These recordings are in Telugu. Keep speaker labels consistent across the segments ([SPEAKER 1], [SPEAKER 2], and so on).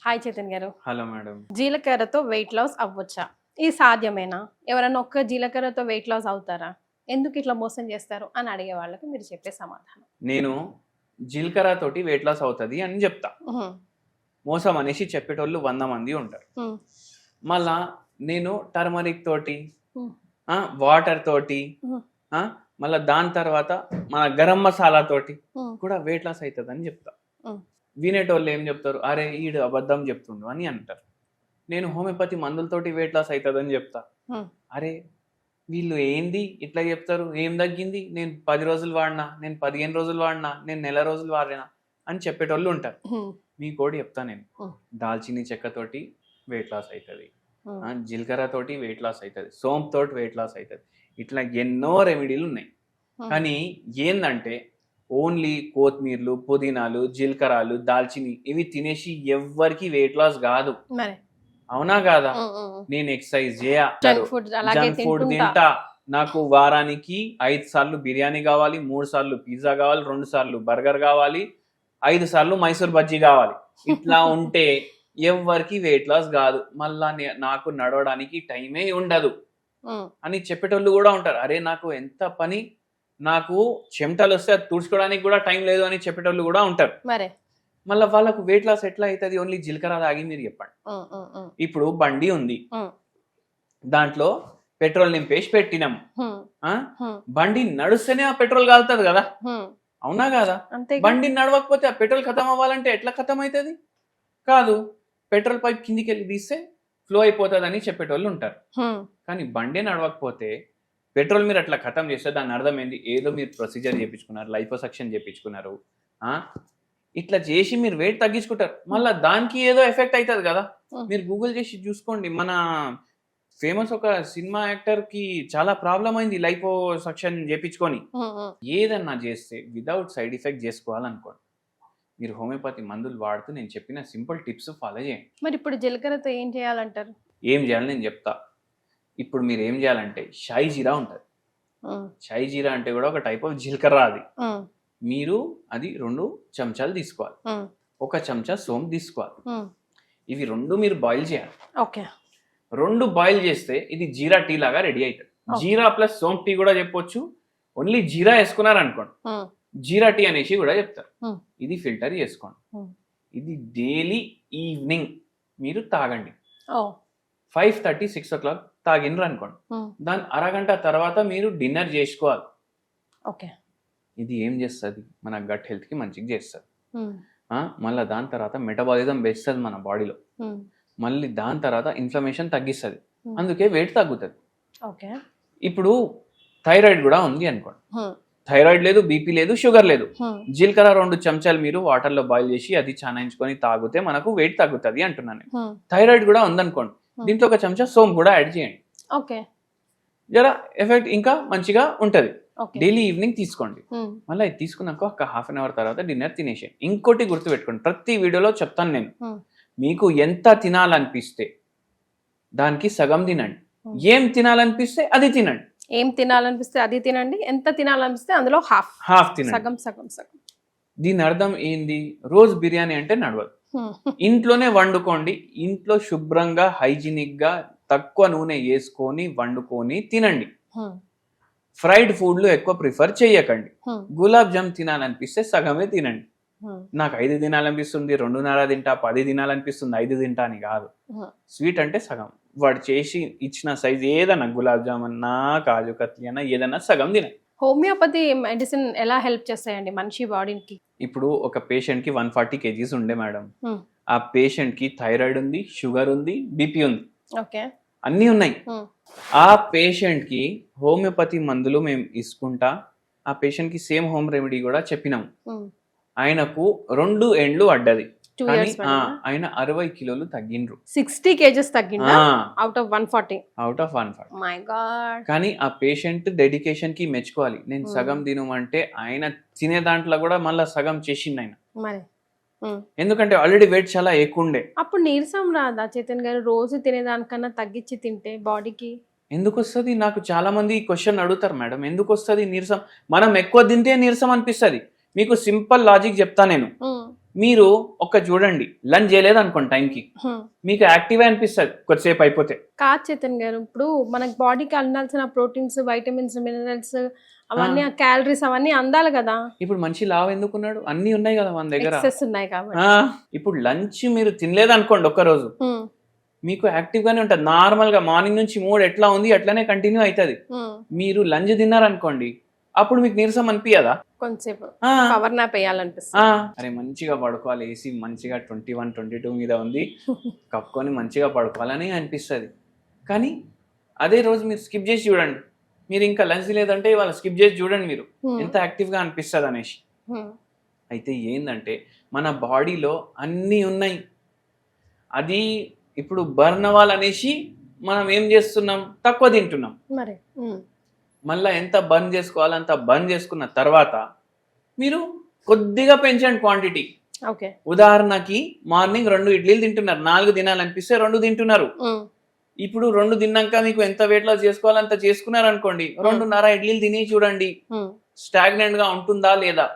[SPEAKER 1] Hi Chaitan garu.
[SPEAKER 2] Hello madam.
[SPEAKER 1] జీలకర్రతో వెయిట్ లాస్ అవ్వచ్చా? ఇది సాధ్యమేనా? ఎవరైనా ఒక్క జీలకర్రతో వెయిట్ లాస్ అవుతారా? ఎందుకు ఇట్లా మోసం చేస్తారు అని అడిగే వాళ్ళకి మీరు చెప్పే సమాధానం.
[SPEAKER 2] నేను జీలకర్ర తోటి వెయిట్ లాస్ అవుతుంది అని చెప్తా. మోసం అనేసి చెప్పేటోళ్ళు 100 మంది ఉంటారు. మళ్ళా నేను టర్మరిక్ తోటి వాటర్ తోటి మళ్ళా దాని తర్వాత మన గరం మసాలా తోటి కూడా వెయిట్ లాస్ అవుతుంది అని చెప్తా. వినేటోళ్ళు ఏం చెప్తారు, అరే ఈడు అబద్ధం చెప్తుండు అని అంటారు. నేను హోమియోపతి మందులతోటి వెయిట్ లాస్ అవుతుంది అని చెప్తా. అరే వీళ్ళు ఏంది ఇట్లా చెప్తారు, ఏం తగ్గింది, నేను 10 రోజులు వాడినా, నేను 15 రోజులు వాడినా, నేను నెల రోజులు వాడినా అని చెప్పేటోళ్ళు ఉంటారు. మీ కోడి చెప్తా నేను, దాల్చిని చెక్కతోటి వెయిట్ లాస్ అవుతుంది, జీలకర్ర తోటి వెయిట్ లాస్ అవుతుంది, సోంపు తోటి వెయిట్ లాస్ అవుతుంది, ఇట్లా ఎన్నో రెమెడీలు ఉన్నాయి. కానీ ఏందంటే ఓన్లీ కొత్తిమీరలు, పుదీనాలు, జీలకర్రలు, దాల్చిని ఇవి తినేసి ఎవ్వరికి వెయిట్ లాస్ కాదు. అవునా కాదా? నేను ఎక్సర్సైజ్ చేయ, జంక్ ఫుడ్ తింటా, నాకు వారానికి 5 సార్లు బిర్యానీ కావాలి, 3 సార్లు పిజ్జా కావాలి, 2 సార్లు బర్గర్ కావాలి, 5 సార్లు మైసూర్ బజ్జీ కావాలి. ఇట్లా ఉంటే ఎవ్వరికి వెయిట్ లాస్ కాదు. మళ్ళా నాకు నడవడానికి టైమే ఉండదు అని చెప్పేటోళ్ళు కూడా ఉంటారు. అరే నాకు ఎంత పని, నాకు చెమటలు వస్తే అది తుడుచుకోవడానికి కూడా టైం లేదు అని చెప్పేటోళ్ళు కూడా ఉంటారు. మళ్ళీ వాళ్ళకు వెయిట్ లాస్ ఎట్లా అవుతుంది? ఓన్లీ జీలకర్ర తాగి మీరు చెప్పండి. ఇప్పుడు బండి ఉంది, దాంట్లో పెట్రోల్ నింపేసి పెట్టినాం, బండి నడుస్తేనే ఆ పెట్రోల్ కాలుతుంది కదా, అవునా కాదా? బండి నడవకపోతే ఆ పెట్రోల్ ఖతం అవ్వాలంటే ఎట్లా ఖతం అవుతుంది? కాదు, పెట్రోల్ పైప్ కిందికి వెళ్ళి తీస్తే ఫ్లో అయిపోతుంది అని చెప్పేటోళ్ళు ఉంటారు. కానీ బండి నడవకపోతే పెట్రోల్ మీరు అట్లా ఖతం చేస్తే దాని అర్థం ఏంది? ఏదో మీరు ప్రొసీజర్ చేయించుకున్నారు, లైపోసక్షన్ చేయించుకున్నారు, ఇట్లా చేసి మీరు వెయిట్ తగ్గించుకుంటారు. మళ్ళీ దానికి ఏదో ఎఫెక్ట్ అవుతుంది కదా. మీరు గూగుల్ చేసి చూసుకోండి, మన ఫేమస్ ఒక సినిమా యాక్టర్ కి చాలా ప్రాబ్లం అయింది లైపోసక్షన్ చేయించుకొని. ఏదన్నా చేస్తే వితౌట్ సైడ్ ఎఫెక్ట్ చేసుకోవాలనుకోండి, మీరు హోమియోపతి మందులు వాడుతూ నేను చెప్పిన సింపుల్ టిప్స్ ఫాలో చేయండి.
[SPEAKER 1] మరి ఇప్పుడు జీలకర్రతో ఏం చేయాలంటారు?
[SPEAKER 2] ఏం చేయాలి నేను చెప్తా. ఇప్పుడు మీరు ఏం చేయాలంటే షాయి జీరా ఉంటుంది. షాయి జీరా అంటే కూడా ఒక టైప్ ఆఫ్ జీలకర్ర. అది మీరు అది 2 చెంచాలు తీసుకోవాలి, 1 చెంచా సోంపు తీసుకోవాలి. ఇవి 2 మీరు బాయిల్ చేయాలి. 2 బాయిల్ చేస్తే ఇది జీరా టీ లాగా రెడీ అవుతుంది. జీరా ప్లస్ సోంపు టీ కూడా చెప్పొచ్చు, ఓన్లీ జీరా వేసుకున్నారు అనుకోండి జీరా టీ అనేసి కూడా చెప్తారు. ఇది ఫిల్టర్ చేసుకోండి. ఇది డైలీ ఈవినింగ్ మీరు తాగండి. 5:30, 6 o'clock తాగినరు అనుకోండి, దాని అరగంట తర్వాత మీరు డిన్నర్ చేసుకోవాలి. ఇది ఏం చేస్తుంది? మన గట్ హెల్త్ కి మంచిగా చేస్తుంది. మళ్ళీ దాని తర్వాత మెటబాలిజం పెంచుతుంది మన బాడీలో. మళ్ళీ దాని తర్వాత ఇన్ఫ్లమేషన్ తగ్గిస్తుంది, అందుకే వెయిట్ తగ్గుతుంది. ఇప్పుడు థైరాయిడ్ కూడా ఉంది అనుకోండి, థైరాయిడ్ లేదు, బీపీ లేదు, షుగర్ లేదు, జీలకర్ర 2 చెంచాలు మీరు వాటర్ లో బాయిల్ చేసి అది చానాయించుకొని తాగితే మనకు వెయిట్ తగ్గుతుంది అంటున్నాను. థైరాయిడ్ కూడా ఉందనుకోండి, దీంట్లో 1 చెంచా సోంపు కూడా యాడ్ చేయండి. జరా ఎఫెక్ట్ ఇంకా మంచిగా ఉంటది. డైలీ ఈవినింగ్ తీసుకోండి. మళ్ళీ ఇది తీసుకున్నాక ఒక హాఫ్ అన్ అవర్ తర్వాత డిన్నర్ తినేసేయండి. ఇంకోటి గుర్తుపెట్టుకోండి, ప్రతి వీడియోలో చెప్తాను నేను, మీకు ఎంత తినాలనిపిస్తే దానికి సగం తినండి. ఏం తినాలనిపిస్తే అది తినండి.
[SPEAKER 1] ఏం తినాలనిపిస్తే అది తినండి, ఎంత తినాలనిపిస్తే అందులో హాఫ్ తినండి, సగం సగం సగం.
[SPEAKER 2] దీని అర్థం ఏంది? రోజు బిర్యానీ అంటే నడవదు, ఇంట్లోనే వండుకోండి. ఇంట్లో శుభ్రంగా హైజీనిక్ గా తక్కువ నూనె వేసుకొని వండుకొని తినండి. ఫ్రైడ్ ఫుడ్లు ఎక్కువ ప్రిఫర్ చేయకండి. గులాబ్ జామ్ తినాలనిపిస్తే సగమే తినండి. నాకు 5 తినాలనిపిస్తుంది, 2.5 తింటా, 10 తినాలనిపిస్తుంది, 5 తింటా అని కాదు. స్వీట్ అంటే సగం, వాడు చేసి ఇచ్చిన సైజ్ ఏదన్నా, గులాబ్ జామ్ అన్నా, కాజు కత్లీ అన్నా, ఏదన్నా సగం తినండి.
[SPEAKER 1] హోమియోపతి మెడిసిన్ ఎలా హెల్ప్ చేస్తాయండి మనిషి బాడీకి?
[SPEAKER 2] ఇప్పుడు ఒక పేషెంట్ కి 140 kgs ఉండే మేడం, ఆ పేషెంట్ కి థైరాయిడ్ ఉంది, షుగర్ ఉంది, బీపీ ఉంది, అన్నీ ఉన్నాయి. ఆ పేషెంట్ కి హోమియోపతి మందులు మేము ఇసుకుంటా, ఆ పేషెంట్ కి సేమ్ హోమ్ రెమెడీ కూడా చెప్పినాము. ఆయనకు 2 ఏండ్లు పడ్డది, కానీ ఆయన 60 కిలోలు తగ్గిండ్రు.
[SPEAKER 1] 60 kgs తగ్గిండ్రా అవుట్ ఆఫ్ 140.
[SPEAKER 2] My god. కానీ ఆ పేషెంట్ డెడికేషన్ కి మెచ్చుకోవాలి. నేను సగం తినమంటే ఆయన తినే దాంట్లో కూడా మళ్ళీ సగం చేసిండు ఆయన. ఎందుకంటే ఆల్రెడీ వెయిట్ చాలా ఎక్కువ ఉండే.
[SPEAKER 1] అప్పుడు నీరసం రాదా చైతన్ గారు? రోజు తినేదానికన్నా తగ్గించి తింటే బాడీకి
[SPEAKER 2] ఎందుకు వస్తుంది? నాకు చాలా మంది ఈ క్వశ్చన్ అడుగుతారు, మేడం ఎందుకు వస్తుంది నీరసం? మనం ఎక్కువ తింటే నీరసం అనిపిస్తుంది. మీకు సింపుల్ లాజిక్ చెప్తా నేను. మీరు చూడండి లంచ్ చేయలేదు అనుకోండి టైంకి, మీకు యాక్టివ్ అనిపిస్తుంది కొద్దిసేపు అయిపోతే.
[SPEAKER 1] కాదు చైతన్ గారు, ఇప్పుడు మనకి బాడీకి అందాల్సిన ప్రోటీన్స్, వైటమిన్స్, మినరల్స్ అవన్నీ, క్యాలరీస్ అవన్నీ అందాలి కదా.
[SPEAKER 2] ఇప్పుడు మనిషి లావు ఎందుకున్నాడు? అన్ని ఉన్నాయి కదా మన దగ్గర.
[SPEAKER 1] ఎక్సెస్ ఉన్నాయి కాబట్టి.
[SPEAKER 2] ఇప్పుడు లంచ్ మీరు తినలేదు అనుకోండి ఒక్కరోజు, మీకు యాక్టివ్ గానే ఉంటుంది. నార్మల్ గా మార్నింగ్ నుంచి మూడ్ ఎట్లా ఉంది అట్లానే కంటిన్యూ అవుతుంది. మీరు లంచ్ తిన్నారనుకోండి, అప్పుడు మీకు నీరసం అనిపించదా?
[SPEAKER 1] కొంచెంసేపు పవర్ నాప్ వేయాలనిపిస్తుంది.
[SPEAKER 2] అరే మంచిగా పడుకోవాలి, ఏసీ మంచిగా 21, 22 మీద ఉంది, కప్పుకొని మంచిగా పడుకోవాలని అనిపిస్తుంది. కానీ అదే రోజు మీరు స్కిప్ చేసి చూడండి, మీరు ఇంకా లంచ్ లేదంటే ఇవాళ స్కిప్ చేసి చూడండి మీరు ఎంత యాక్టివ్ గా అనిపిస్తుంది అనేసి. అయితే ఏంటంటే మన బాడీలో అన్నీ ఉన్నాయి, అది ఇప్పుడు బర్న్ అవ్వాలనేసి మనం ఏం చేస్తున్నాం, తక్కువ తింటున్నాం.
[SPEAKER 1] మరి
[SPEAKER 2] మళ్ళీ ఎంత బర్న్ చేసుకోవాలో అంత బర్న్ చేసుకున్న తర్వాత మీరు కొద్దిగా పెంచండి క్వాంటిటీ. ఉదాహరణకి మార్నింగ్ 2 ఇడ్లీలు తింటున్నారు, 4 తినాలనిపిస్తే 2 తింటున్నారు. ఇప్పుడు 2 తిన్నాక మీకు ఎంత వెయిట్ లాస్ చేసుకోవాలో అంత చేసుకున్నారు అనుకోండి, 2.5 ఇడ్లీలు తిని చూడండి స్టాగ్నెంట్ గా ఉంటుందా లేదా.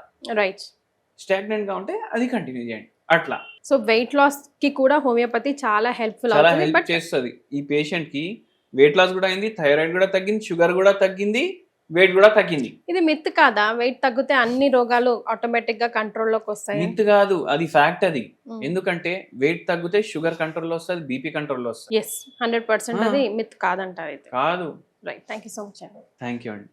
[SPEAKER 1] రైట్.
[SPEAKER 2] స్టాగ్నెంట్ గా ఉంటే అది కంటిన్యూ చేయండి అట్లా.
[SPEAKER 1] సో వెయిట్ లాస్ కి కూడా హోమియోపతి చాలా హెల్ప్ఫుల్
[SPEAKER 2] చేస్తుంది. ఈ పేషెంట్ కి వెయిట్ లాస్ కూడా అయింది, థైరాయిడ్ కూడా తగ్గింది, షుగర్ కూడా తగ్గింది, వెయిట్ కూడా తగ్గింది.
[SPEAKER 1] ఇది మిత్ కాదా? వెయిట్ తగ్గితే అన్ని రోగాలు ఆటోమేటిక్ గా కంట్రోల్లోకి వస్తాయి?
[SPEAKER 2] మిత్ కాదు, అది ఫ్యాక్ట్. అది ఎందుకంటే వెయిట్ తగ్గితే షుగర్ కంట్రోల్లో వస్తుంది, బీపీ కంట్రోల్లో వస్తుంది.
[SPEAKER 1] 100% అది మిత్ కాదంటారు అయితే.
[SPEAKER 2] కాదు.
[SPEAKER 1] Right. Thank you so much అండి.
[SPEAKER 2] థ్యాంక్ యూ అండి.